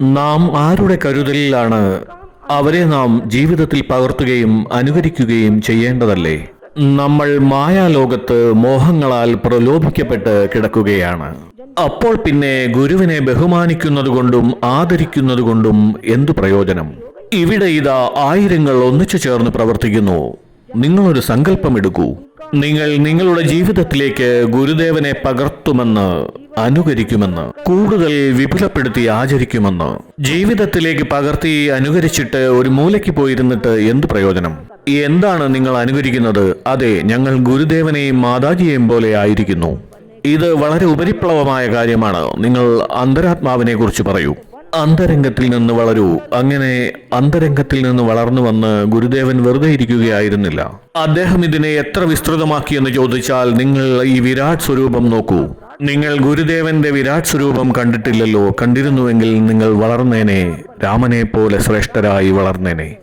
നാം ആരുടെ കരുതലിലാണ് അവരെ നാം ജീവിതത്തിൽ പകർത്തുകയും അനുകരിക്കുകയും ചെയ്യേണ്ടതല്ലേ? നമ്മൾ മായാലോകത്ത് മോഹങ്ങളാൽ പ്രലോഭിക്കപ്പെട്ട് കിടക്കുകയാണ്. അപ്പോൾ പിന്നെ ഗുരുവിനെ ബഹുമാനിക്കുന്നതുകൊണ്ടും ആദരിക്കുന്നതുകൊണ്ടും എന്തു പ്രയോജനം? ഇവിടെ ഇതാ ആയിരങ്ങൾ ഒന്നിച്ചു ചേർന്ന് പ്രവർത്തിക്കുന്നു. നിങ്ങളൊരു സങ്കല്പമെടുക്കൂ. നിങ്ങൾ നിങ്ങളുടെ ജീവിതത്തിലേക്ക് ഗുരുദേവനെ പകർത്തുമെന്ന്, അനുകരിക്കുമെന്ന്, കൂടുതൽ വിപുലപ്പെടുത്തി ആചരിക്കുമെന്ന്. ജീവിതത്തിലേക്ക് പകർത്തി അനുകരിച്ചിട്ട് ഒരു മൂലയ്ക്ക് പോയിരുന്നിട്ട് എന്തു പ്രയോജനം? എന്താണ് നിങ്ങൾ അനുകരിക്കുന്നത്? അതെ, ഞങ്ങൾ ഗുരുദേവനെയും മാതാജിയെയും പോലെ ആയിരിക്കുന്നു. ഇത് വളരെ ഉപരിപ്ലവമായ കാര്യമാണ്. നിങ്ങൾ അന്തരാത്മാവിനെ കുറിച്ച് പറയൂ. അന്തരംഗത്തിൽ നിന്ന് വളരൂ. അങ്ങനെ അന്തരംഗത്തിൽ നിന്ന് വളർന്നു വന്ന് ഗുരുദേവൻ വെറുതെ ഇരിക്കുകയായിരുന്നില്ല. അദ്ദേഹം ഇതിനെ എത്ര വിസ്തൃതമാക്കിയെന്ന് ചോദിച്ചാൽ നിങ്ങൾ ഈ വിരാട് സ്വരൂപം നോക്കൂ. നിങ്ങൾ ഗുരുദേവന്റെ വിരാട് സ്വരൂപം കണ്ടിട്ടില്ലല്ലോ. കണ്ടിരുന്നുവെങ്കിൽ നിങ്ങൾ വളർന്നേനെ, രാമനെ പോലെ ശ്രേഷ്ഠരായി വളർന്നേനെ.